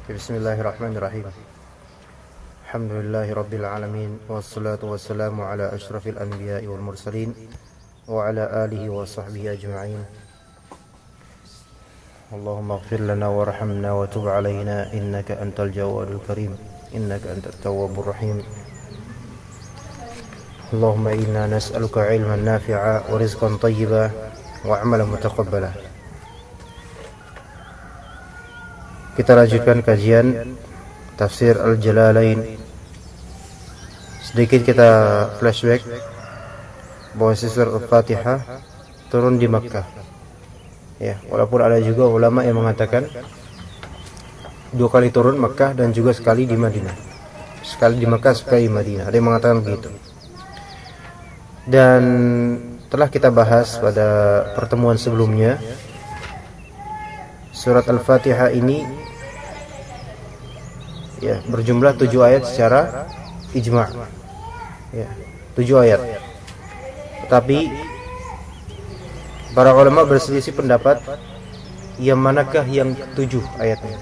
Bismillahirrahmanirrahim. Alhamdulillahi rabbil alamin, wassalatu wassalamu ala asyrafil anbiya'i wal mursalin wa ala alihi wa sahbihi ajma'in. Allahumma ighfir lana warhamna wa tub alaina innaka antal jawadul karim, innaka antat tawwabur rahim. Allahumma inna nas'aluka ilman nafi'a wa rizqan thayyiba wa amalan mutaqabbala. Kita lanjutkan kajian Tafsir Al-Jalalain. Sedikit kita flashback bahwa surah Al-Fatihah turun di Makkah. Ya, walaupun ada juga ulama yang mengatakan 2 kali turun Makkah dan juga sekali di Madinah. Sekali di Makkah, sekali di Madinah. Ada yang mengatakan begitu. Dan telah kita bahas pada pertemuan sebelumnya, surat Al-Fatihah ini ya berjumlah 7 ayat secara ijma'. Ya, 7 ayat. Tetapi para ulama berselisih pendapat yang manakah yang ke-7 ayatnya.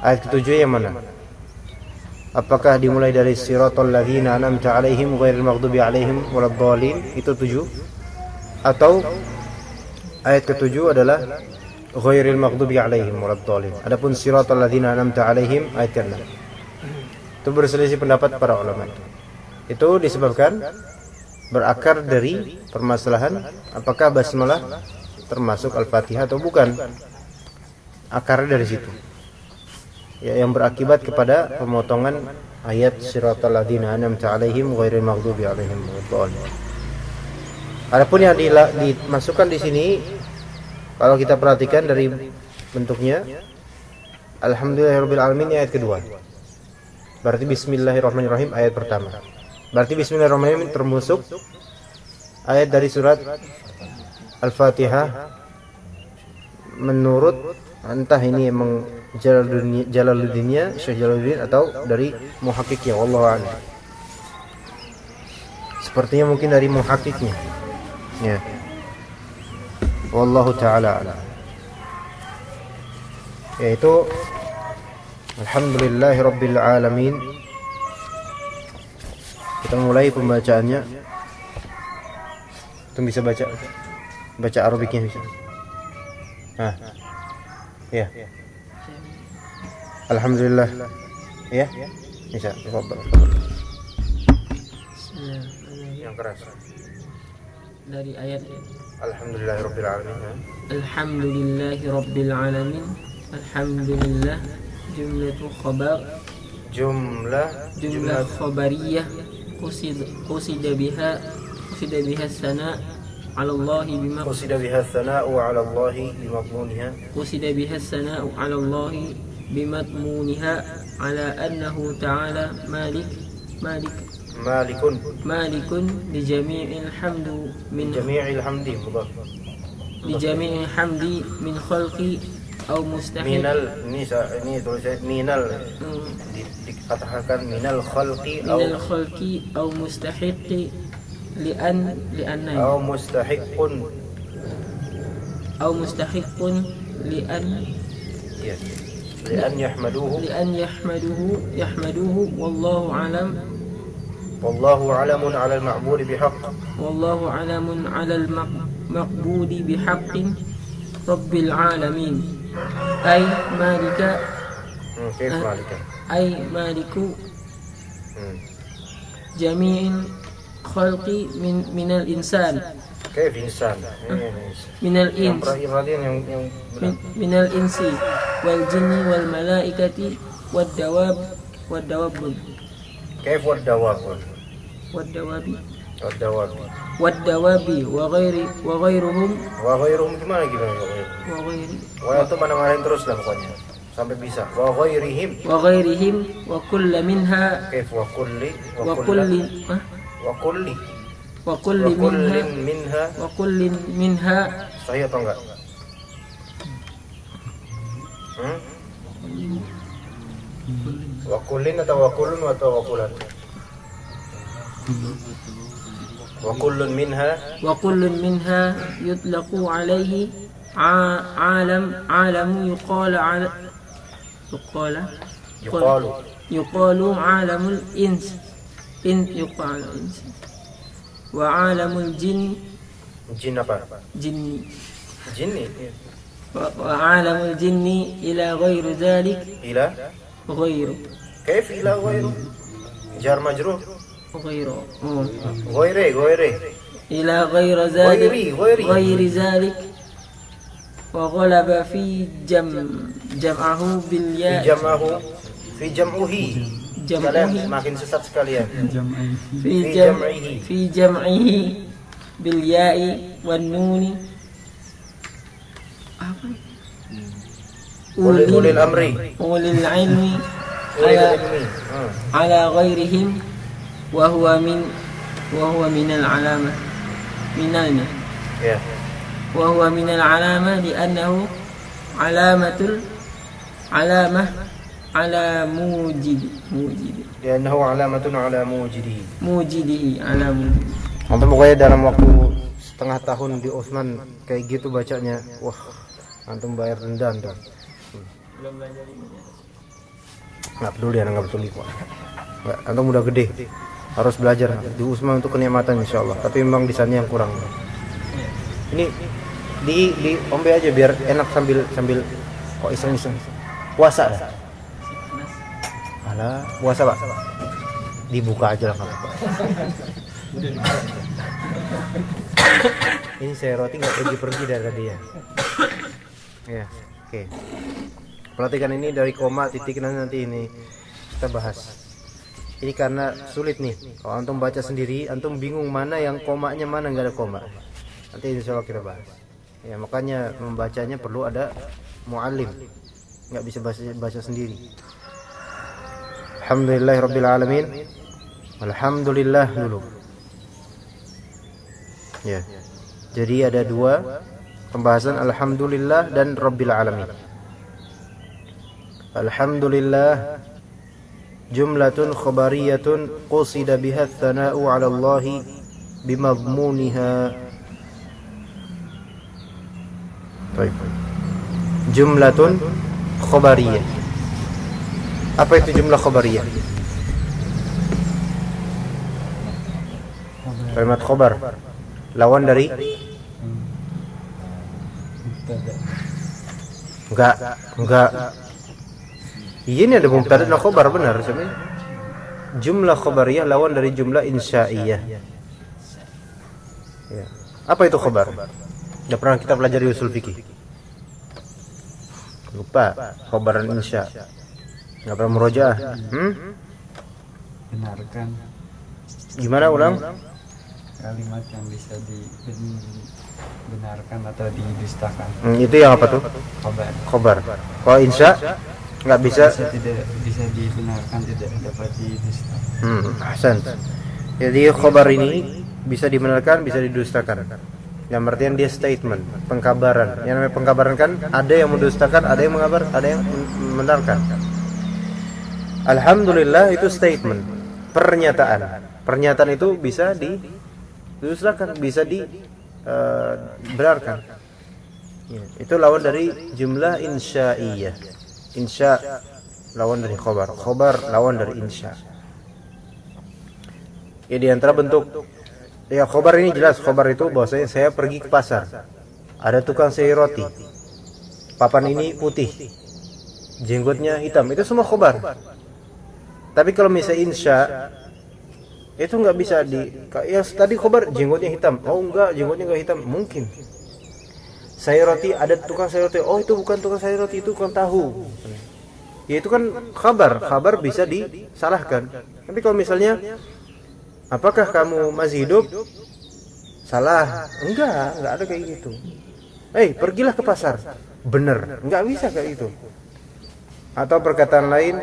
Ayat ke-7 yang mana? Apakah dimulai dari siratal ladzina an'amta 'alaihim ghairil maghdubi 'alaihim waladdallin, itu 7, atau ayat ke-7 adalah ghairil maghdubi 'alaihim waladdallin. Adapun siratal ladzina an'amta 'alaihim ayat ke-6. Itu berselisih pendapat para ulama. Itu disebabkan berakar dari permasalahan apakah basmalah termasuk Al-Fatihah atau bukan. Akarnya dari situ. Ya, yang berakibat kepada pemotongan ayat siratal ladzina an'amta 'alaihim ghairil maghdubi 'alaihim waladdallin. Adapun yang dimasukkan di sini, kalau kita perhatikan dari bentuknya, alhamdulillahirabbil alamin ayat kedua. Berarti bismillahirrahmanirrahim ayat pertama. Berarti bismillahirrahmanirrahim termasuk ayat dari surat Al-Fatihah menurut entah ini emang Jalaluddinnya, Syekh Jalaluddin, atau dari muhakkiknya, wallahu a'lam. Sepertinya mungkin dari muhakkiknya. Ya. Wallahu ta'ala a'lam. Yaitu alhamdulillahirabbil alamin. Kita mulai pembacaannya. Kita bisa baca Arabiknya bisa. Nah. Ya. Alhamdulillah. Ya. Bisa. Tafadhal. Yang keras. Dari ayat alhamdulillahirabbil alamin. Alhamdulillahirabbil alamin. Alhamdulillah jumlatu khabar, jumlah khabariyah qusida biha sana' 'ala Allah bima qusida biha sana'u 'ala Allah bimadmuniha qusida biha sana'u 'ala Allah bimadmuniha 'ala annahu ta'ala malikun li jami'il hamdi mudhaf li jami'il hamdi min khalqi au mustahil ini tulisannya minal dikatakan minal khalqi au mustahiqi li'anna au mustahiqqun li'an yahmaduhu wallahu alamun 'alal ma'budi bihaqqin rabbil alamin. Ay maliku jami'in khalqi minal insan. Kaif insan? Minal insi wal jinni wal malaikati wad dawab. Kaif wad dawab? Wad-dawabi wa ghairuhum gimana? Wa itu mana-manain terus lah pokoknya sampai bisa. Wa ghairihim wa kullu minha kaif wa kulli minha sahih atau enggak? Wa kullin atau wa kullun atau wa kullan? Wa kullun minha yutlaqu alaihi alamu yuqala يقال عالم الإنس يقال الإنس وعالم الجن Jin apa? جني Jinni. وعالم الجن إلى غير ذلك Ila. غيره Kaif ila ghairu? Jar majruh. غيره Ghairi. إلى غير ذلك غيري. غير ذلك وغلب في جمعه بالياء Fi jam'uhi. جمعه Kalian makin sesat sekalian. في جمعه بالياء والنون Ulil amri. أولي العلم Ulil على ilmi. على غيرهم وهو من العلامة Ya. وهو من العلامة لأنه علامة على Li'annahu alamatun ala mujidihi. موجده على موجده. Antum pokoknya dalam waktu setengah tahun di Utsman kayak gitu bacanya, wah, antum bayar denda tuh. Nggak peduli, nggak peduli kok. Nggak, antum udah gede, harus belajar di Utsman untuk kenikmatan insyaallah. Tapi memang di sana yang kurang. Ini di ombe aja biar enak sambil kok iseng-iseng. Puasa dah. Alah, puasa Pak. Dibuka aja lah Pak. Ini saya roti nggak pergi dari tadi ya. Ya, oke. Perhatikan ini dari koma titik nanti ini kita bahas. Ini karena sulit nih. Kalau antum baca sendiri, antum bingung mana yang komanya mana nggak ada koma. Nanti insya Allah kita bahas. Ya makanya membacanya perlu ada muallim. Nggak bisa baca sendiri. Alhamdulillahirabbil alamin. Alhamdulillah dulu. Ya. Jadi ada dua pembahasan alhamdulillah dan rabbil alamin. Alhamdulillah jumlatun khabariyatun qusida biha thana'u 'ala Allah bimadmuniha. Baik. Jumlatun khabariyah. Apa itu jumlah khabariyah? Kalimat khabar lawan dari enggak ini ada mubtada dan khabar benar sebenarnya. Jumlah khabariyah lawan dari jumlah insya'iyah. Ya. Apa itu khabar? Sudah pernah kita pelajari usul fikih. Lupa khabar dan insya. Enggak pernah murojaah. Benarkan. Gimana ulang? Kalimat yang bisa dibenarkan atau didustakan. Itu yang apa tuh? Khabar. Kalau insya nggak bisa. Tidak bisa dibenarkan, tidak dapat didustakan. Hasan. Jadi khabar ini bisa dibenarkan, bisa didustakan. Yang artian dia statement, pengkabaran. Yang namanya pengkabaran kan ada yang mendustakan, ada yang mengabar, ada yang membenarkan. Alhamdulillah itu statement, pernyataan. Pernyataan itu bisa didustakan, bisa dibenarkan. Ya, itu lawan dari jumlah insya'iyah. Insya lawan dari khabar, khabar lawan dari insya. Ya di antara bentuk ya khabar ini jelas, khabar itu bahwasanya saya pergi ke pasar. Ada tukang sayur roti. Papan ini putih. Jenggotnya hitam. Itu semua khabar. Tapi kalau misalnya insya itu nggak bisa yang tadi khabar jenggotnya hitam. Oh enggak, jenggotnya nggak hitam. Mungkin. Sayur roti, ada tukang sayur roti. Oh itu bukan tukang sayur roti, itu tukang tahu. Ya itu kan khabar. Khabar bisa disalahkan. Tapi kalau misalnya apakah kamu masih hidup? Salah. Enggak ada kayak gitu. Pergilah ke pasar. Bener, enggak bisa kayak gitu. Atau perkataan lain,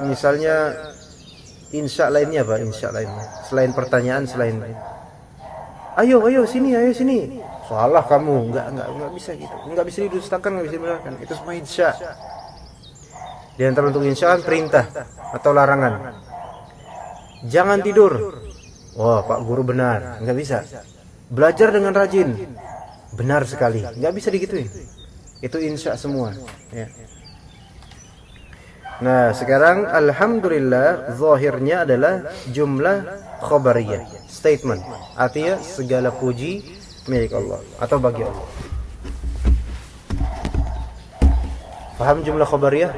misalnya insya lainnya apa? Insya lainnya. Selain pertanyaan, selain ayo sini. Salah kamu, enggak bisa gitu. Enggak bisa didustakan, enggak bisa dibenarkan. Itu semua insya. Di antara bentuk insya kan perintah atau larangan. Jangan tidur. Wah, Pak Guru benar, nggak bisa. Belajar dengan rajin. Benar sekali, nggak bisa digituin. Itu insya semua. Ya. Nah, sekarang alhamdulillah zahirnya adalah jumlah khabariyah, statement. Artinya segala puji milik Allah atau bagi Allah. Paham jumlah khabariyah?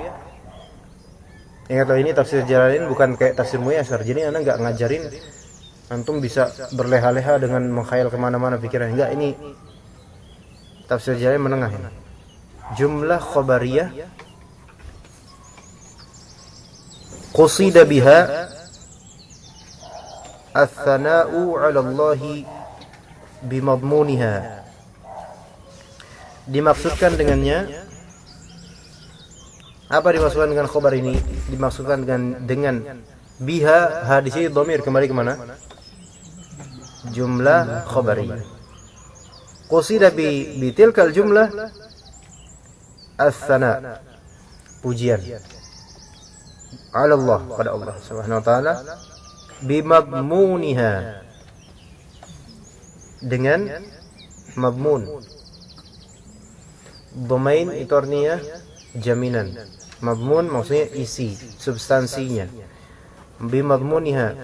Ingatlah, ini tafsir Jalalain bukan kayak tafsir Muyassar. Jadi Anda enggak ngajarin antum bisa berleha-leha dengan menghayal kemana-mana pikiran. Enggak, ini tafsir Jalalain menengah ini. Jumlah khabariyah qusida biha ats-tsana'u 'ala Allah bimadmuniha. Dimaksudkan dengannya, apa dimaksudkan dengan khabar ini? Dimaksudkan dengan biha, hadis ini dhamir kembali ke mana? Jumlah khabariyah. Qusida bi tilkal jumlah as-sana, pujian ala Allah, pada Allah Subhanahu wa taala, bimadmuniha, dengan madmun. Dhamain itu artinya jaminan. Madmun maksudnya isi, substansinya. Bimadmuniha.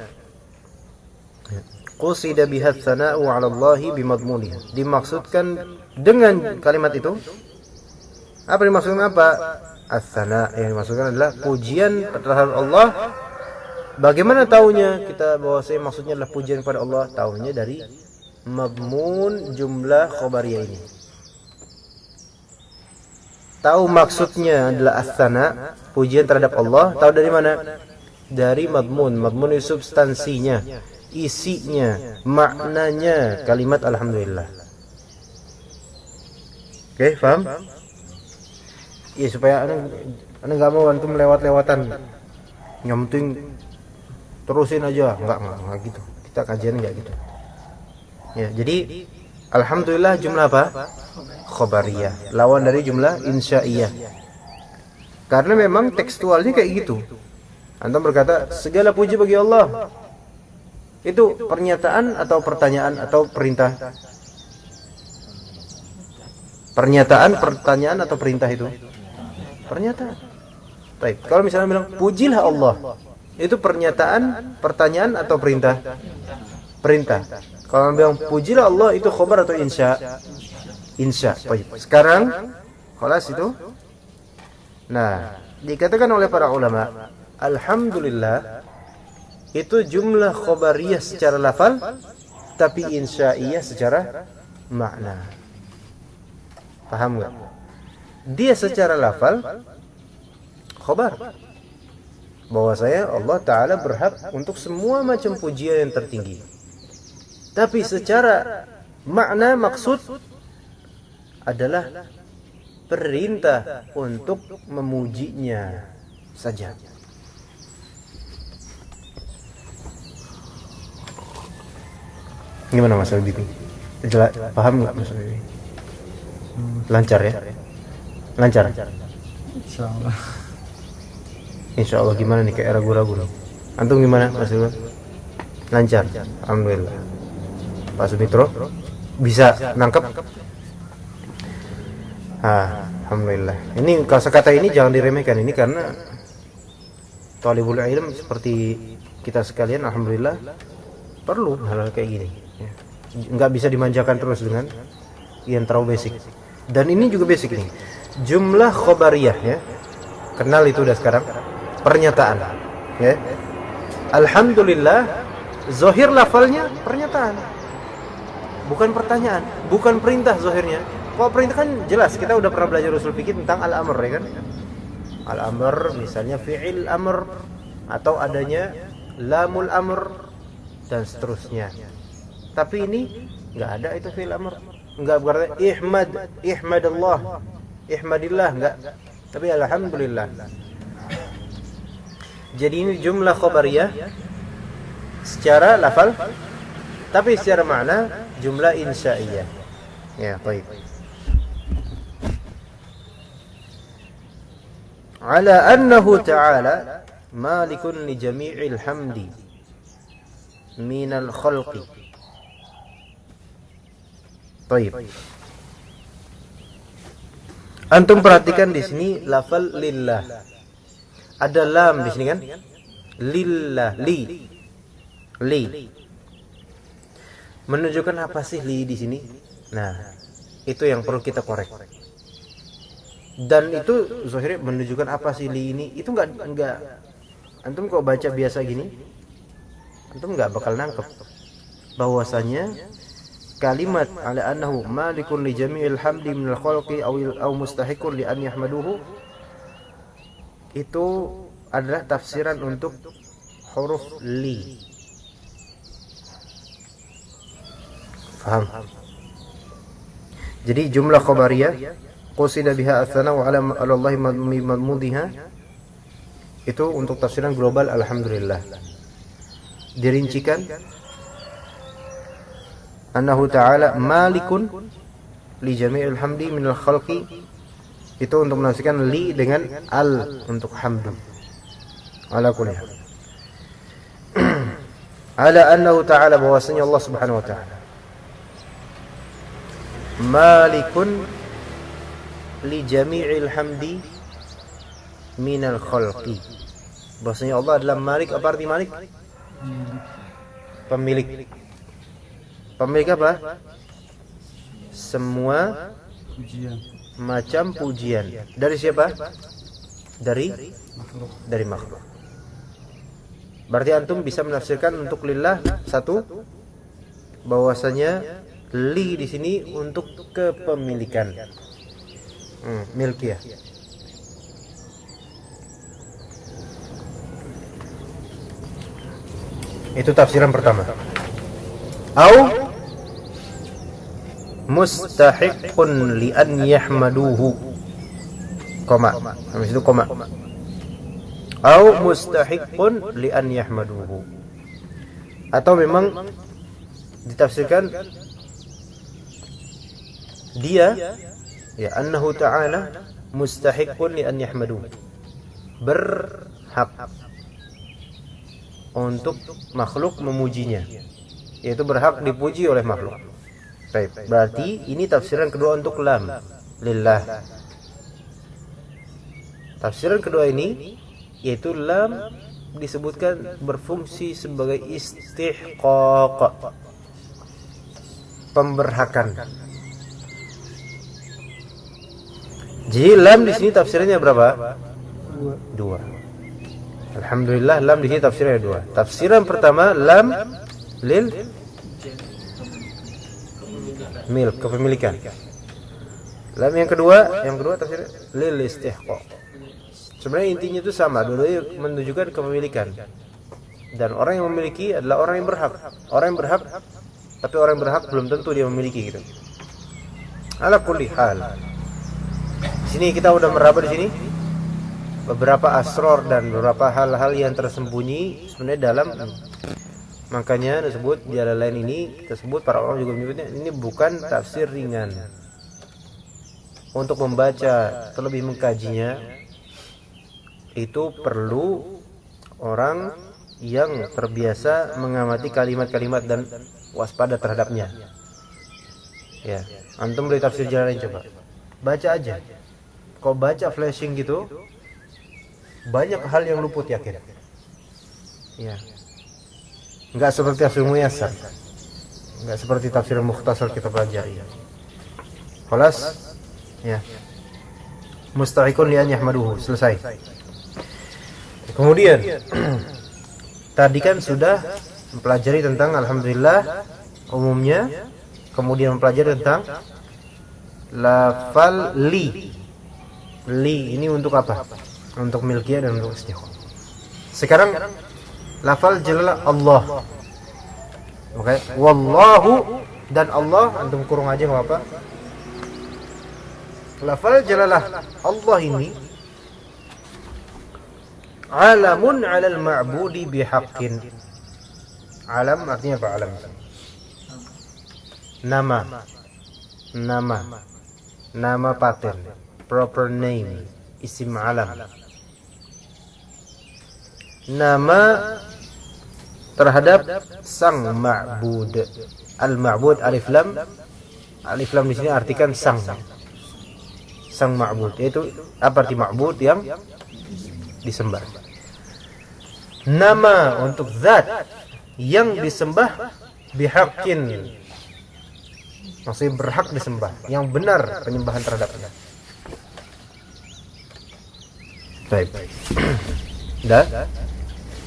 Qusida biha tsana'u 'ala Allah bimadmuniha. Dimaksudkan dengan kalimat itu, apa dimaksudkan apa? As-sana, yang dimaksudkan adalah pujian terhadap Allah. Bagaimana taunya kita bahwa maksudnya adalah pujian kepada Allah? Taunya dari madmun jumlah khabariyah ini. Tahu maksudnya adalah as-sana, pujian terhadap Allah. Tahu dari mana? Dari madmun. Madmun itu substansinya, isinya, maknanya kalimat alhamdulillah. Oke, paham? Iya, supaya anda nggak mau antum lewat-lewatan. Yang penting terusin aja. Enggak gitu. Kita kajian enggak gitu. Ya, jadi alhamdulillah jumlah apa? Khabariyah, lawan dari jumlah insya'iyah. Karena memang tekstualnya kayak gitu. Antum berkata segala puji bagi Allah, itu pernyataan atau pertanyaan atau perintah? Pernyataan, pertanyaan atau perintah itu? Pernyataan. Baik, kalau misalnya bilang pujilah Allah, itu pernyataan, pertanyaan atau perintah? Perintah. Kalau bilang pujilah Allah, itu khabar atau insya? Insya. Baik. Sekarang khalas itu. Nah, dikatakan oleh para ulama, alhamdulillah itu jumlah khabariyah secara lafal, tapi insya'iyah secara makna. Paham enggak? Dia secara lafal khabar bahwa Allah Ta'ala berhak untuk semua macam pujian yang tertinggi. Tapi secara makna, maksud adalah perintah untuk memujinya saja. Gimana Mas Bibi? Paham nggak Mas Bibi? Lancar ya? Lancar? Insyaallah. Insyaallah. Gimana nih, kayak ragu-ragu nih? Antum gimana Mas Bibi? Lancar? Alhamdulillah. Pak Sumitro bisa nangkep? Alhamdulillah. Ini kata ini jangan diremehkan, ini karena talibul ilm seperti kita sekalian, alhamdulillah perlu hal-hal kayak gini. Ya. Nggak bisa dimanjakan terus dengan yang terlalu basic. Dan ini juga basic ini. Jumlah khabariyah ya. Kenal itu udah sekarang. Pernyataan. Ya. Alhamdulillah, zahir lafalnya pernyataan. Bukan pertanyaan, bukan perintah zahirnya. Kalau perintah kan jelas, kita udah pernah belajar usul fikih tentang al-amr ya kan? Al-amr misalnya fi'il amr atau adanya lamul amr dan seterusnya. Tapi ini enggak ada itu fi'il amr. Enggak berarti ihmadallah, ihmadillah enggak. Tapi alhamdulillah. Jadi ini jumlah khabariyah secara lafal, tapi secara makna jumlah insya'iyah. Ya, baik. Ala annahu ta'ala malikun li jami'il hamdi minal khalqi. Baik. Antum perhatikan di sini lafal lillah. Ada lam di sini kan? Lillah, li. Menunjukkan apa sih li di sini? Nah, itu yang perlu kita korek. Dan itu zahir menunjukkan apa sih li ini? Itu enggak antum kok baca biasa gini, antum enggak bakal nangkep bahwasanya kalimat ala annahu malikun li jami'il hamdi minal khalqi aw mustahiqun li an yahmaduhu itu adalah tafsiran untuk huruf li. Faham? Jadi jumlah khabariyah qusida biha atsana'u ala Allah madmudiha itu untuk tafsiran global alhamdulillah. Dirincikan annahu ta'ala malikun li jami'il hamdi minal khalqi itu untuk menafsirkan li dengan al untuk hamdu. Ala kulli hal. Ala annahu ta'ala bahwasanya Allah Subhanahu wa ta'ala malikun li jami'il hamdi minal khalqi. Bahwasanya Allah adalah malik. Apa arti malik? Pemilik. Pemilik apa? Semua Pujian. macam pujian. Dari siapa? Dari makhluk. Berarti antum bisa menafsirkan untuk lillah satu bahwasanya li di sini untuk kepemilikan. Milkiyah. Itu tafsiran pertama. Au mustahiqun li an yahmaduhu. Koma. Habis itu koma. Au mustahiqun li an yahmaduhu. Atau memang ditafsirkan dia ya annahu ta'ala mustahiqun li an yahmaduhu. Berhak untuk makhluk memujinya, yaitu berhak dipuji oleh makhluk. Baik, berarti ini tafsiran kedua untuk lam lillah. Tafsiran kedua ini yaitu lam disebutkan berfungsi sebagai istihqaq, pemberhakan. Jadi lam di sini tafsirannya berapa? Dua. Alhamdulillah lam di sini tafsirnya dua. Tafsiran pertama lam lil milk, kepemilikan. Lam yang kedua tafsirnya lil istihqaq. Sebenarnya intinya itu sama, dua-duanya menunjukkan kepemilikan. Dan orang yang memiliki adalah orang yang berhak. Orang yang berhak, tapi orang yang berhak belum tentu dia memiliki gitu. Ala kulli hal. Di sini kita udah meraba di sini beberapa asror dan beberapa hal-hal yang tersembunyi sebenarnya dalam. Makanya disebut di jalan lain ini tersebut para orang juga menyebutnya ini bukan tafsir ringan. Untuk membaca terlebih mengkajinya itu perlu orang yang terbiasa mengamati kalimat-kalimat dan waspada terhadapnya. Ya, antum beli tafsir jalan lain coba. Baca aja. Kau baca flashing gitu, banyak hal yang luput yakin. Ya. Enggak seperti tafsir Muyassar. Enggak seperti tafsir Mukhtasar kita pelajari. Khalas? Ya. Mustahiqun li an yahmaduhu. Selesai. Kemudian tadi kan sudah mempelajari tentang alhamdulillah umumnya, kemudian mempelajari tentang lafal li. Li ini untuk apa? Untuk milkiyah dan untuk istihqaq. Sekarang lafal jalalah Allah. Oke, wallahu dan Allah antum kurung aja enggak apa. Lafal jalalah Allah ini alamun 'alal ma'budi bihaqqin. Alam artinya apa alam? Nama paten, proper name, isim alam. Nama terhadap sang ma'bud. Al-ma'bud alif lam di sini artikan sang ma'bud, yaitu apa arti ma'bud? Yang disembah. Nama untuk zat yang disembah bihaqqin, maksudnya berhak disembah, yang benar penyembahan terhadapnya. Baik. Dah.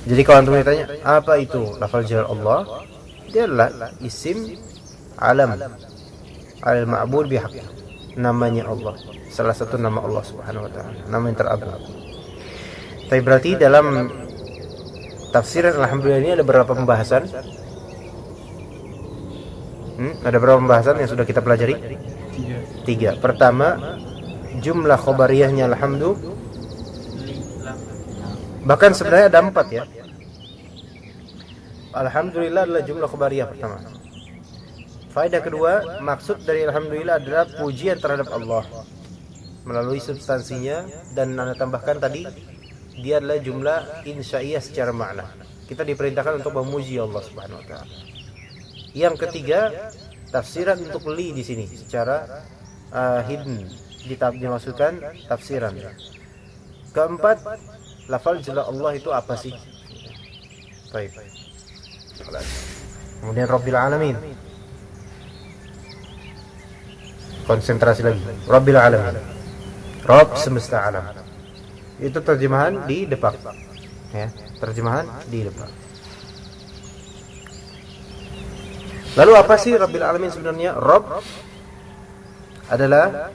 Jadi kalau antum ditanya apa itu lafal jalal Allah, dia adalah isim alam al-ma'bud bihaq, namanya Allah, salah satu nama Allah Subhanahu wa taala, nama yang teragung. Tapi berarti dalam tafsiran alhamdulillah ini ada berapa pembahasan? Ada berapa pembahasan yang sudah kita pelajari? 3. Pertama, jumlah khobariyahnya alhamdulillah. Bahkan sebenarnya ada 4 ya. Alhamdulillah adalah jumlah khobariyah pertama. Faedah kedua, maksud dari alhamdulillah adalah pujian terhadap Allah melalui substansinya, dan Anda tambahkan tadi dia adalah jumlah insya'iyah secara makna. Kita diperintahkan untuk memuji Allah Subhanahu wa taala. Yang ketiga, tafsiran untuk li di sini secara hidden, dimaksudkan tafsiran. Keempat, lafal jalal Allah itu apa sih? Baik. Kemudian Rabbil Alamin. Konsentrasi lagi. Rabbil Alamin. Rabb semesta alam. Itu terjemahan di depan. Ya, terjemahan di depan. Lalu apa sih Rabbil Alamin sebenarnya? Rabb adalah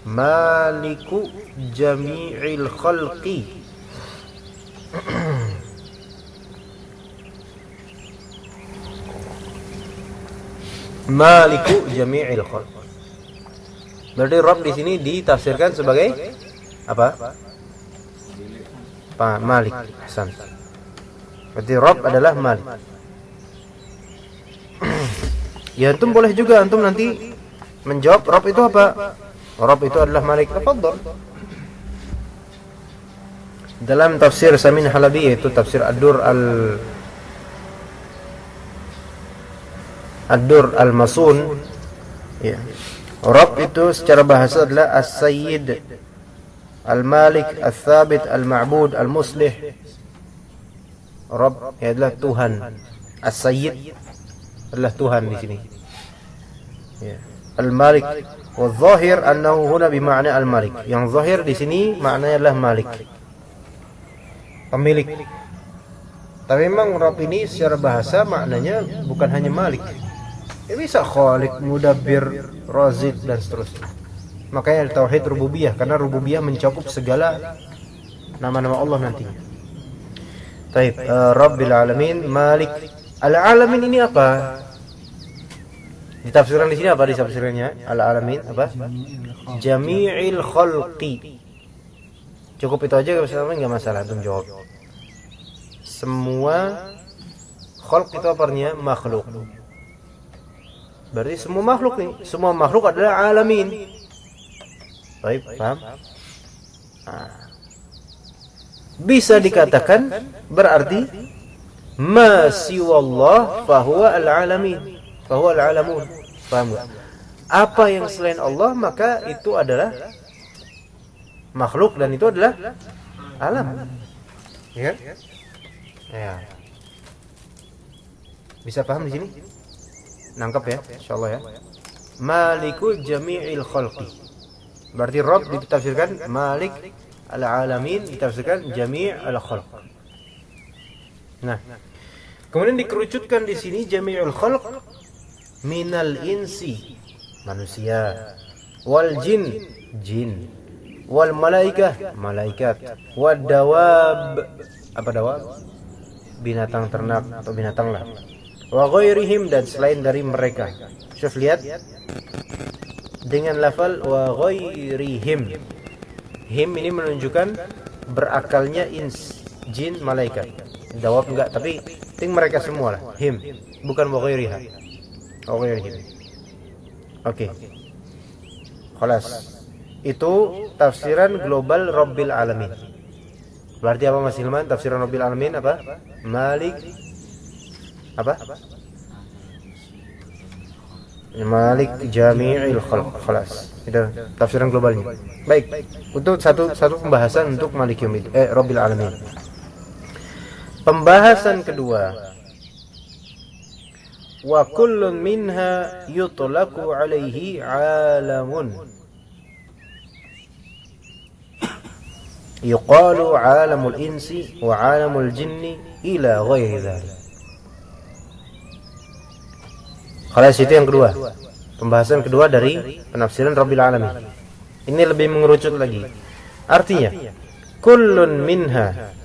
Maliku jami'il khalqi. Maliku jami'il khalq. Berarti Rabb di sini ditafsirkan sebagai apa? Malik. Hasan. Berarti Rabb adalah Malik. Ya, antum boleh juga antum nanti menjawab Rabb itu apa? Rabb itu adalah Malik. Tafadhol. Dalam tafsir Samin Halabi, yaitu tafsir Ad-Dur al-Masun, ya. Rabb itu secara bahasa adalah As-Sayyid, Al-Malik, Al-Thabit, Al-Ma'bud, Al-Muslih. Rabb adalah Tuhan. As-Sayyid adalah Tuhan di sini. Ya. Al-Malik. Wal-Zahir annahu huna bima'na Al-Malik. Yang zahir di sini maknanya adalah Malik, pemilik. Tapi memang Rabb ini secara bahasa maknanya bukan hanya Malik. Ya, bisa Khaliq, Mudabbir, Razik, dan seterusnya. Makanya ada tauhid rububiyah, karena rububiyah mencakup segala nama-nama Allah nantinya. Taib, Rabbil Alamin, Malik. Al-Alamin ini apa? Ditafsirkan di sini apa ditafsirannya? Al-Alamin apa? Jami'il khalqi. Cukup itu aja, enggak masalah, antum jawab. Semua khalq itu apa artinya? Makhluk. Berarti semua makhluk nih, semua makhluk adalah alamin. Baik, paham? Bisa dikatakan berarti ma siwallah fahuwa al-alamin, fahuwa al-alamun. Paham enggak? Apa yang selain Allah maka itu adalah makhluk, dan itu adalah alam. Ya? Ya. Bisa paham di sini? Nangkep ya, insyaallah ya. Maliku jami'il khalqi. Berarti Rabb ditafsirkan Malik al-alamin, ditafsirkan Jami' al-khalq. Nah, kemudian dikerucutkan di sini Jami'ul khalq minal insi, manusia, wal jin, jin, wal malaikah, malaikat, wad dawab, apa dawab? Binatang ternak atau binatang lah. Wa ghairihim, dan selain dari mereka. Syuf, lihat dengan lafal wa ghairihim. Him ini menunjukkan berakalnya ins, jin, malaikat. Dawab enggak, tapi ting mereka semua lah. Him, bukan wa ghairiha. Wa ghairihim. Oke. Khalas. Itu tafsiran global Rabbil Alamin. Berarti apa Mas Hilman? Tafsiran Rabbil Alamin apa? Malik apa? Malik jami'il khalq. Khalas. Itu tafsiran globalnya. Baik, untuk satu pembahasan untuk Maliki Yaumiddin, Rabbil Alamin. Pembahasan kedua, wa kullun minha yutlaqu alaihi alamun yuqalu alamul insi wa alamul jinni ila ghairi dzalik. Kalau itu yang kedua, pembahasan kedua dari penafsiran Rabbil Alamin. Ini lebih mengerucut lagi. Artinya, kullun minha,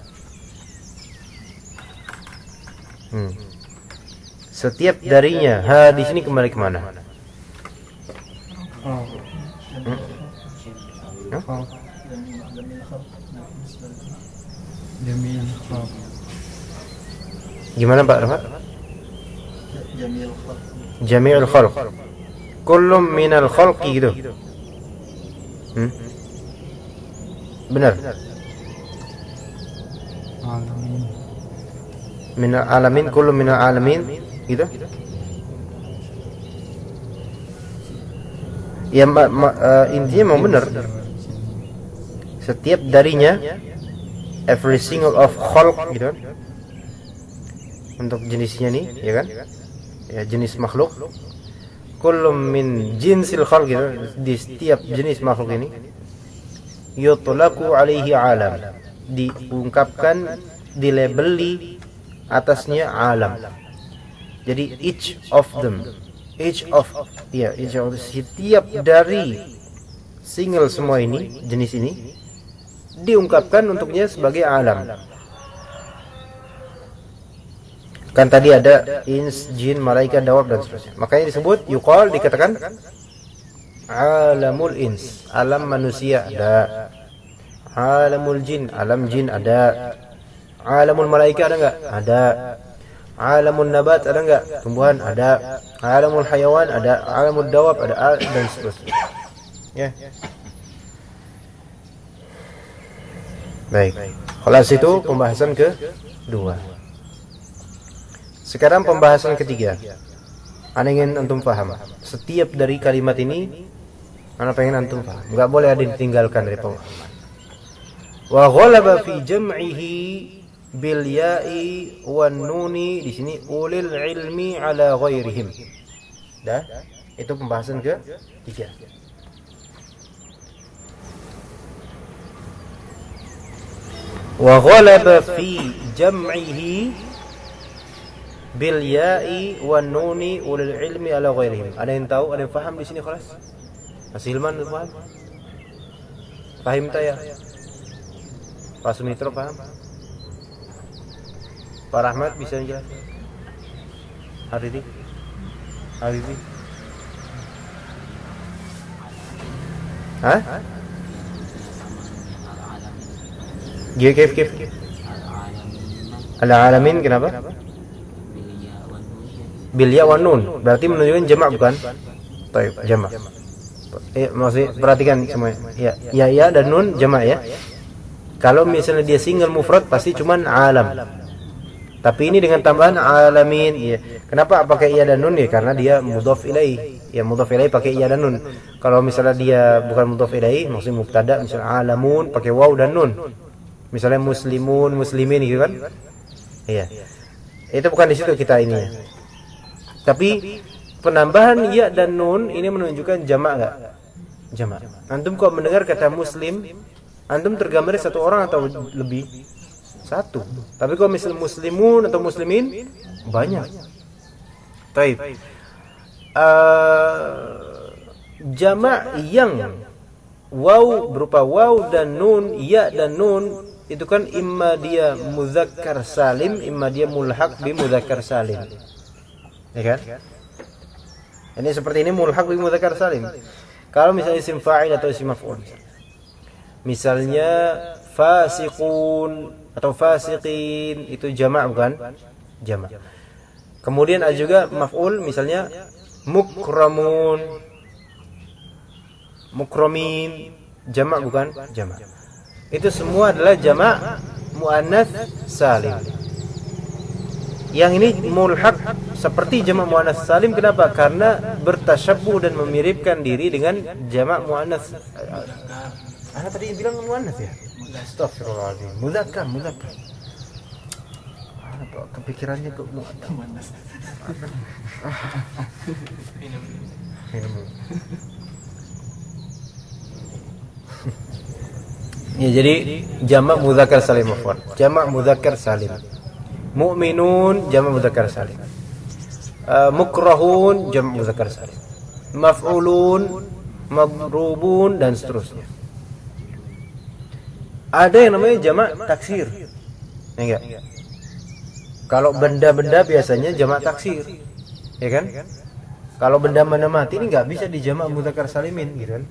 setiap darinya. Ha di sini kembali kemana? Jamil khalq. Gimana Pak Rahmat? Jamil khalq. Jami'ul khalq. Kullum minal khalqi gitu. Benar. Alamin. Minal alamin, kullum minal alamin gitu. Ya intinya mau benar. Setiap darinya, every single of khalq gitu kan. Untuk jenisnya nih, ya kan? Ya, jenis makhluk. Kullum min jinsil khalq gitu. Di setiap jenis makhluk ini yutlaqu alaihi alam, diungkapkan, dilabeli atasnya alam. Jadi each of setiap dari single semua ini, jenis ini diungkapkan untuknya sebagai alam. Kan tadi ada ins, jin, malaikat, dawab dan seterusnya. Makanya disebut yuqal, dikatakan alamul ins, alam manusia ada. Alamul jin, alam jin ada. Alamul malaikat ada enggak? Ada. Alamul nabat ada enggak? Tumbuhan ada. Alamul hayawan ada. Alamul dawab ada, dan seterusnya. Ya. Baik. Kelas itu pembahasan kedua. Sekarang pembahasan ketiga. Ana ingin antum paham. Setiap dari kalimat ini ana pengen antum paham. Enggak boleh ada yang ditinggalkan dari pemahaman. Wa ghalaba fi jam'ihi bil ya'i wan nuni, di sini ulil ilmi ala ghairihim. Dah, itu pembahasan ketiga. Wa ghalaba fi jam'ihi bil ya'i wan nuni ulil ilmi ala ghairihim. Ada yang tahu, ada yang paham di sini kelas? Mas Hilman paham? Fahim ya? Pak Sumitro paham? Pak Rahmat bisa jelaskan? Habibi? Hah? Kif? Al-alamin kenapa? Bil ya wan nun. Berarti menunjukkan jamak bukan? Baik, jamak. Maksudnya perhatikan semuanya. Ya dan nun jamak ya. Kalau misalnya dia single mufrad pasti cuman alam. Tapi ini dengan tambahan alamin ya. Kenapa pakai iya dan nun ya? Karena dia mudhaf ilaih. Ya mudhaf ilaih pakai iya dan nun. Kalau misalnya dia bukan mudhaf ilaih, maksudnya mubtada, misalnya alamun pakai waw dan nun. Misalnya muslimun, muslimin gitu kan? Iya. Itu bukan di situ kita ini ya. Tapi penambahan ya dan nun ini menunjukkan jamak enggak? Jamak. Antum kok mendengar kata muslim, antum tergambar satu orang atau lebih? Satu. Tapi kalau misal muslimun atau muslimin banyak. Baik. Jamak yang waw berupa waw dan nun, ya dan nun itu kan imma dia mudzakkar salim, imma dia mulhaq bi mudzakkar salim. Ya kan? Ini seperti ini mulhaq bi mudzakkar salim. Kalau misalnya isim fa'il atau isim maf'ul. Misalnya fasiqun atau fasiqin, itu jamak bukan? Jamak. Kemudian ada juga maf'ul, misalnya mukramun, mukramin, jamak bukan? Jamak. Itu semua adalah jamak muannats salim. Yang ini mulhaq seperti jamak muannas salim. Kenapa? Karena bertasyabbuh dan memiripkan diri dengan jamak muannas. Ana tadi bilang muannas ya? Astagfirullahaladzim. Mudzakkar. Kepikirannya ke muannas. Ya, jadi jamak mudzakkar salim mufrad. Jamak mudzakkar salim. Mu'minun jamak mudzakkar salim. Mukrahun jamak mudzakkar salim. Maf'ulun, madrubun dan seterusnya. Ada yang namanya jamak taksir. Ya enggak? Kalau benda-benda biasanya jamak taksir. Ya kan? Kalau benda mana mati ini enggak bisa dijamak mudzakkar salimin gitu kan.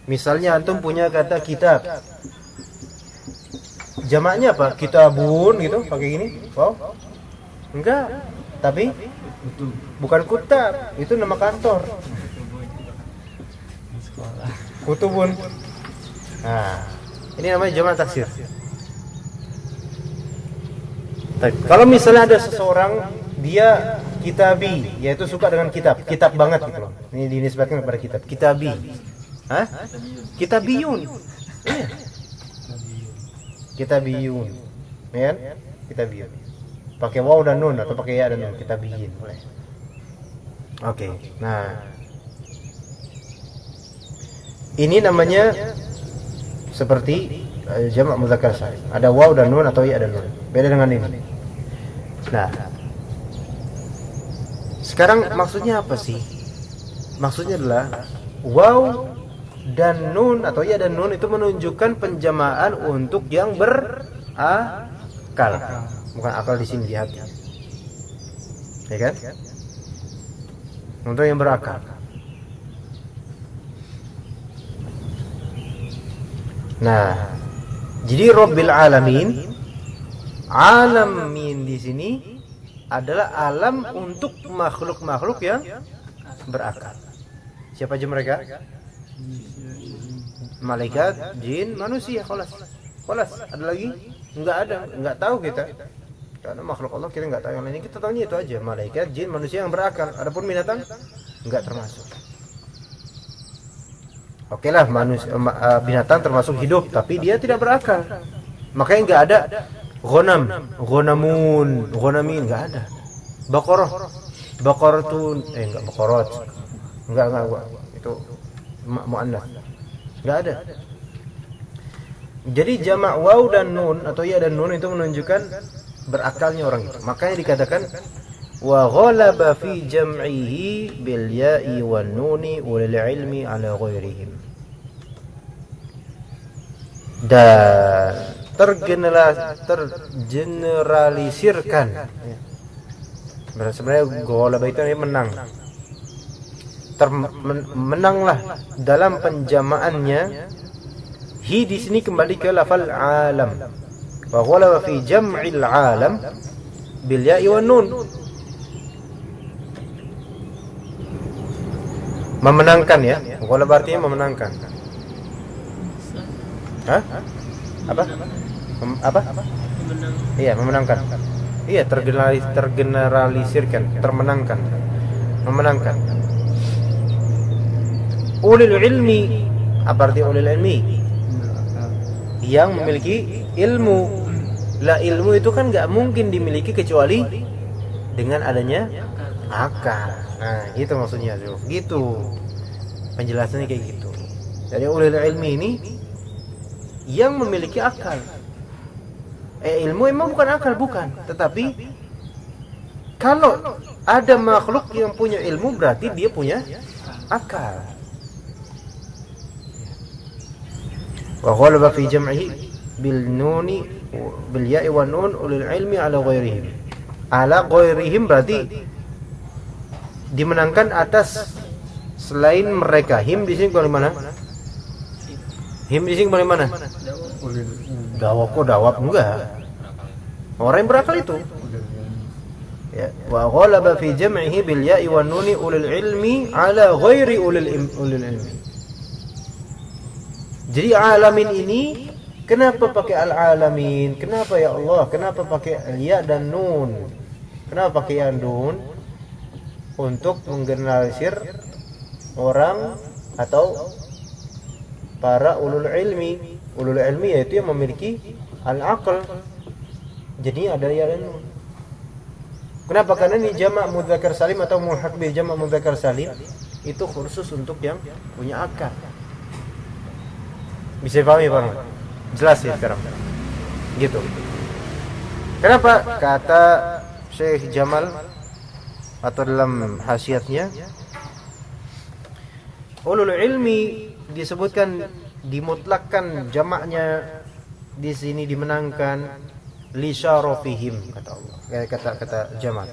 Misalnya antum punya kata kitab. Jamaknya apa? Kitabun gitu, pakai gini. Wow. Enggak. Tapi bukan kutab, itu nama kantor. Kutubun. Nah, ini namanya jamak taksir. Kalau misalnya ada seseorang dia kitabi, yaitu suka dengan kitab banget gitu loh. Ini dinisbatkan kepada kitab. Kitabi. Hah? Kitabiyun. Iya. Kitabiyun. Ya kan? Kitabiyun. Pakai waw dan nun atau pakai ya dan nun, kitabiyin boleh. Oke. Nah. Ini namanya seperti jamak mudzakkar salim. Ada waw dan nun atau ya dan nun. Beda dengan ini. Nah. Sekarang maksudnya apa sih? Maksudnya adalah waw dan nun atau ya dan nun itu menunjukkan penjamaan untuk yang berakal. Bukan akal di sini di hati. Ya kan? Untuk yang berakal. Nah, jadi Rabbil Alamin, alamin di sini adalah alam untuk makhluk-makhluk yang berakal. Siapa aja mereka? Malaikat, jin, manusia, kholas. Ada lagi? Enggak tahu kita. Karena makhluk Allah kita enggak tahu yang lain. Kita tahunya itu aja, malaikat, jin, manusia yang berakal. Adapun binatang enggak termasuk. Oke lah, binatang termasuk hidup, tapi dia tidak berakal. Makanya enggak ada ghanam, ghanamun, ghanamin, enggak ada. Baqaratun, enggak baqarat. Enggak. Itu muannats. Enggak ada. Jadi jamak waw dan nun atau ya dan nun itu menunjukkan berakalnya orang itu. Makanya dikatakan wa ghalaba fi jam'ihi bil ya'i wan nuni wal ilmi ala ghairihim. Dan tergeneralisirkan. Sebenarnya ghalaba itu menang. Menanglah dalam penjamaannya. Hi di sini kembali ke lafal alam. Wa ghalaba fi jam'il alam bil ya'i wan nun. Memenangkan ya. Ghalaba artinya memenangkan. Hah? Apa? Iya, memenangkan. Iya, tergeneralisirkan, termenangkan. Memenangkan. Ulil ilmi, apa arti ulil ilmi? Yang memiliki ilmu. Lah ilmu itu kan nggak mungkin dimiliki kecuali dengan adanya akal. Nah, gitu maksudnya tuh. Gitu. Penjelasannya kayak gitu. Jadi ulil ilmi ini yang memiliki akal. Ilmu emang bukan akal, bukan. Tetapi kalau ada makhluk yang punya ilmu berarti dia punya akal. Wa ghalaba fi jam'ihi bil nuni bil ya'i wan nun ulil ilmi ala ghairihim. Ala ghairihim berarti dimenangkan atas selain mereka. Him di sini bagaimana? Him di sini bagaimana? Dawab enggak. Orang yang berakal itu. Ya, wa ghalaba fi jam'ihi bil ya'i wan nuni ulil ilmi ala ghairi ulil ilmi. Jadi alamin ini Kenapa pakai al-alamin? Kenapa ya Allah? Kenapa pakai ya dan nun? Kenapa pakai ya dan nun? Untuk menggeneralisir orang atau para ulul ilmi. Ulul ilmi yaitu yang memiliki al-aql. Jadi ada ya dan nun. Kenapa? Karena ini jamak mudzakkar salim atau mulhaq bil jamak mudzakkar salim itu khusus untuk yang punya akal. Bisa dipahami Pak? Jelas ya sekarang. Gitu. Kenapa? Kata Syekh Jamal atau dalam hasiatnya, ulul ilmi disebutkan dimutlakkan jamaknya di sini dimenangkan li syarafihim, kata Allah. Kata Jamal.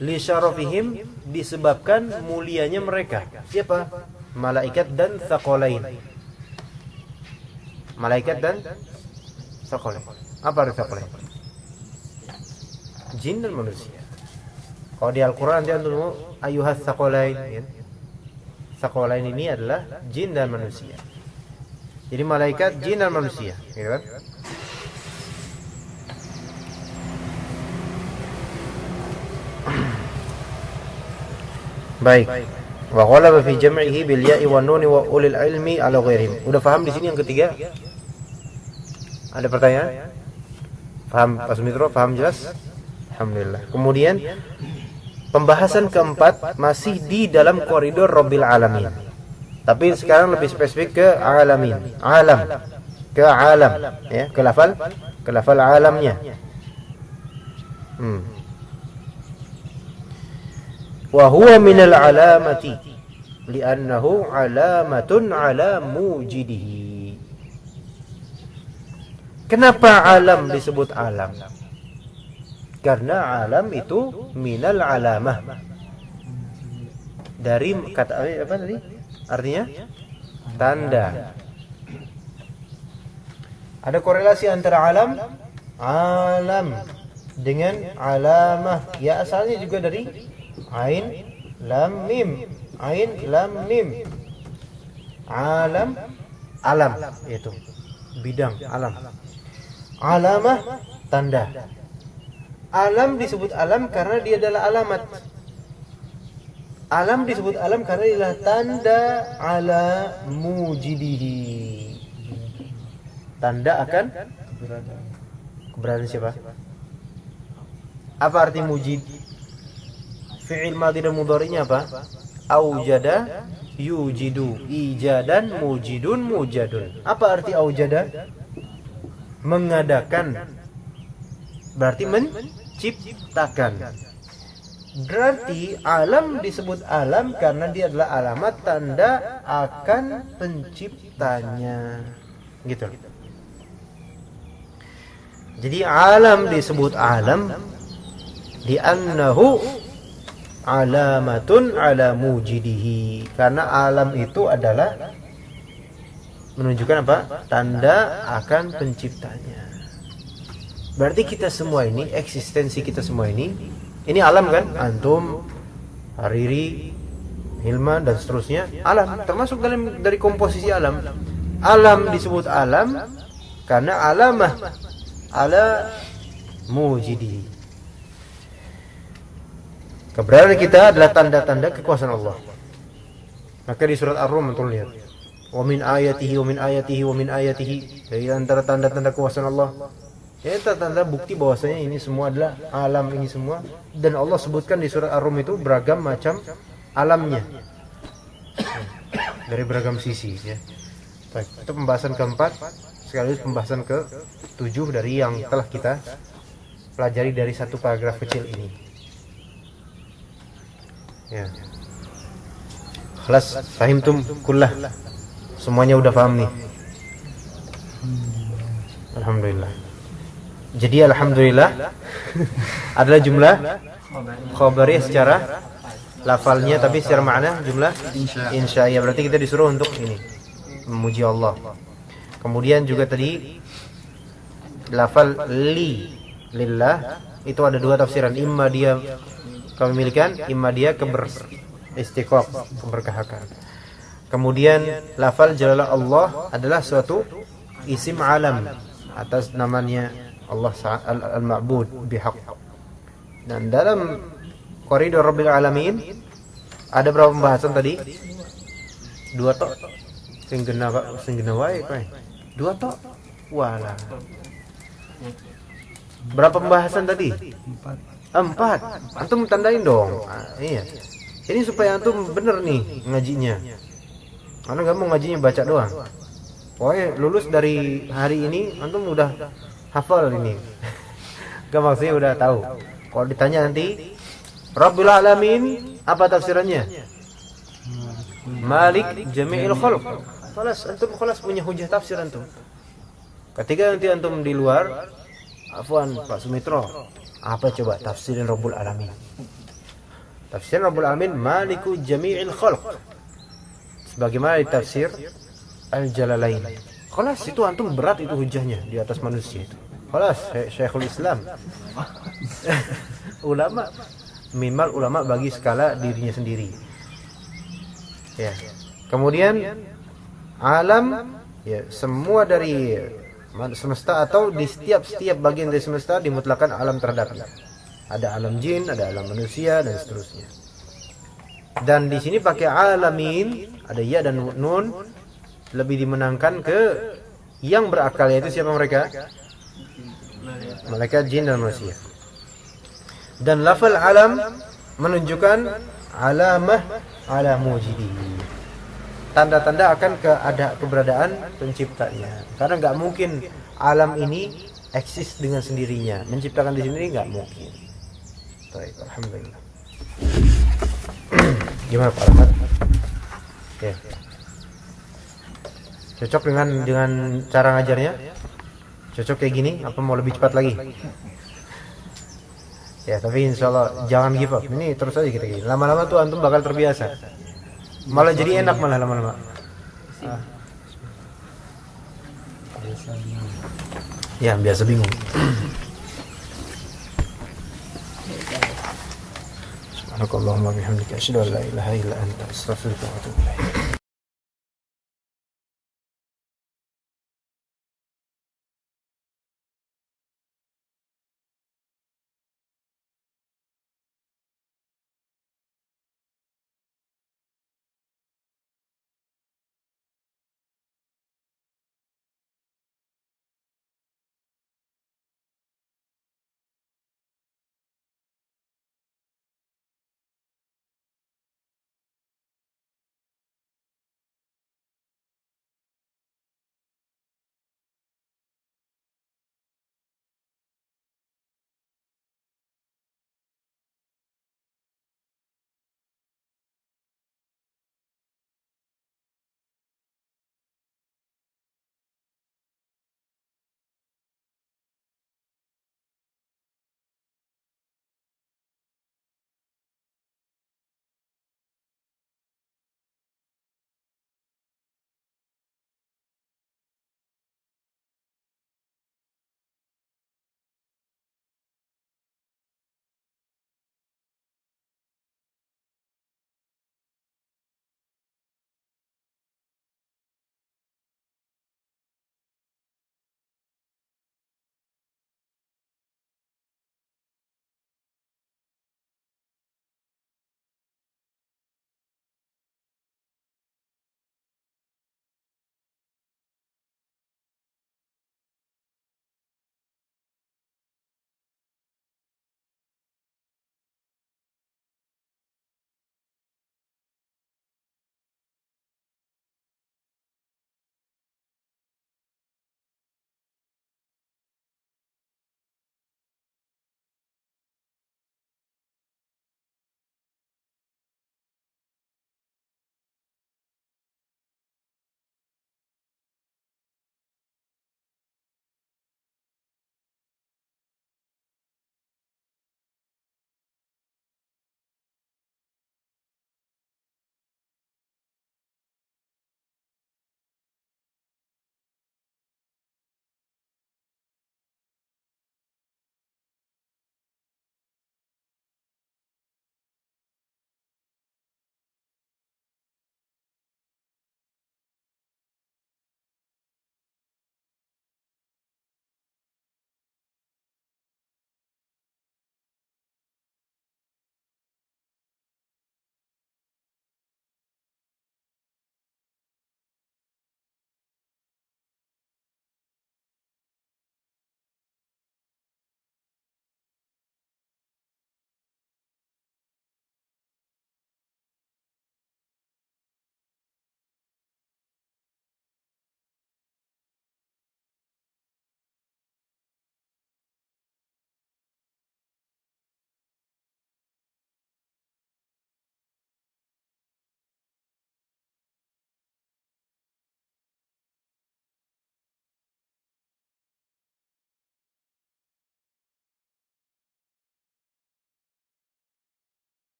Li syarafihim disebabkan mulianya mereka. Siapa? Malaikat dan tsaqalain. Malaikat dan tsaqalain. Apa arti tsaqalain? Jin dan manusia. Kalau di Al-Qur'an nanti antum ayyuhas tsaqalain, ya. Tsaqalain ini adalah jin dan manusia. Jadi malaikat, jin dan manusia, gitu kan? Baik. Wa ghalaba fi jam'ihi bil ya'i wan nun wa ulil ilmi ala ghairihim. Udah paham di sini yang ketiga? Ada pertanyaan? Paham Pak Sumitro? Paham jelas? Alhamdulillah. Kemudian pembahasan keempat masih di dalam koridor Rabbil Alamin. Tapi sekarang lebih spesifik ke alamin. Alam. Ke alam, ya, ke lafal alamnya. Wa huwa minal alamati li'annahu alamatun ala mujidihi. Kenapa alam disebut alam? Karena alam itu minal alamah. Dari kata apa tadi? Artinya tanda. Ada korelasi antara alam dengan alamah. Ya, asalnya juga dari ain lam mim. Ain lam mim. Alam itu bidang alam. Alamah tanda. Alam disebut alam karena dia adalah alamat. Alam disebut alam karena dia adalah tanda ala mujidihi. Tanda akan keberadaan siapa? Apa arti mujid? Fi'il madhi dan mudhari'nya apa? Aujada yujidu, ijadan mujidun mujadun. Apa arti aujada? Mengadakan. Berarti menciptakan. Berarti alam disebut alam karena dia adalah alamat tanda akan penciptanya. Gitu. Jadi alam disebut alam li'annahu alamatun ala mujidihi. Karena alam itu adalah menunjukkan apa? Tanda akan penciptanya. Berarti kita semua ini, eksistensi kita semua ini alam kan? Antum, Hariri, Hilman dan seterusnya, alam. Termasuk dari komposisi alam. Alam disebut alam karena alamah ala mujidi. Keberadaan kita adalah tanda-tanda kekuasaan Allah. Maka di surat Ar-Rum antum lihat, wa min ayatihi wa min ayatihi wa min ayatihi, dari antara tanda-tanda kekuasaan Allah. Ya, tanda bukti bahwasanya ini semua adalah alam ini semua, dan Allah sebutkan di surat Ar-Rum itu beragam macam alamnya. Dari beragam sisi, ya. Baik, itu pembahasan keempat, sekaligus pembahasan ke-7 dari yang telah kita pelajari dari satu paragraf kecil ini. Ya. Khalas, fahimtum kullah. Semuanya udah paham nih. Alhamdulillah. Jadi alhamdulillah adalah jumlah khabariyah secara lafalnya, tapi secara makna jumlah insya. Ya, berarti kita disuruh untuk ini memuji Allah. Kemudian juga tadi lafal lillah itu ada dua tafsiran, imma dia kepemilikan, imma dia istiqaq, keberkahan. Kemudian lafal jalalah Allah adalah suatu isim alam atas namanya Allah al-ma'bud bihaq. Dan dalam koridor Rabbil Alamin ada berapa pembahasan tadi? 2 tok. Sing gena wae kae. 2 tok. Walah. Berapa pembahasan tadi? 4. Antum tandain dong. Iya. Ini supaya antum bener nih ngajinya. Karena nggak mau ngajinya baca doang. Pokoknya lulus dari hari ini antum udah hafal ini. Gak maksudnya udah tahu. Kalau ditanya nanti Rabbil Alamin apa tafsirannya? Malik Jami'il Khalq. Khalas punya hujah tafsir antum. Ketika nanti antum di luar, afwan Pak Sumitro, apa coba tafsirin Rabbul Alamin? Tafsir Rabbul Alamin Maliku Jami'il Khalq. Sebagaimana di tafsir Al-Jalalain. Khalas itu antum berat itu hujahnya di atas manusia itu. Khalas Syekhul Islam. Ulama minimal ulama bagi skala dirinya sendiri. Ya. Kemudian alam ya semua dari semesta atau di setiap bagian dari semesta dimutlakan alam terhadapnya. Ada alam jin, ada alam manusia dan seterusnya. Dan di sini pakai alamin, ada ya dan nun, lebih dimenangkan ke yang berakal, yaitu siapa mereka? Malaikat, jin dan manusia. Dan lafal alam menunjukkan alamah ala mujidihi. Tanda-tanda akan keberadaan penciptanya. Karena nggak mungkin alam ini eksis dengan sendirinya. Menciptakan di sini nggak mungkin. Baik, alhamdulillah. Gimana Pak Ahmad? Ya. Cocok dengan cara ngajarnya? Cocok kayak gini? Apa mau lebih cepat lagi? Ya, tapi insya Allah jangan give up. Ini terus aja kita gini. Lama-lama tuh antum bakal terbiasa. Malah jadi enak malah lama-lama. Ya, biasa bingung. Subhanakallahumma bihamdika asyhadu an la ilaha illa anta astaghfiruka wa atubu ilaik.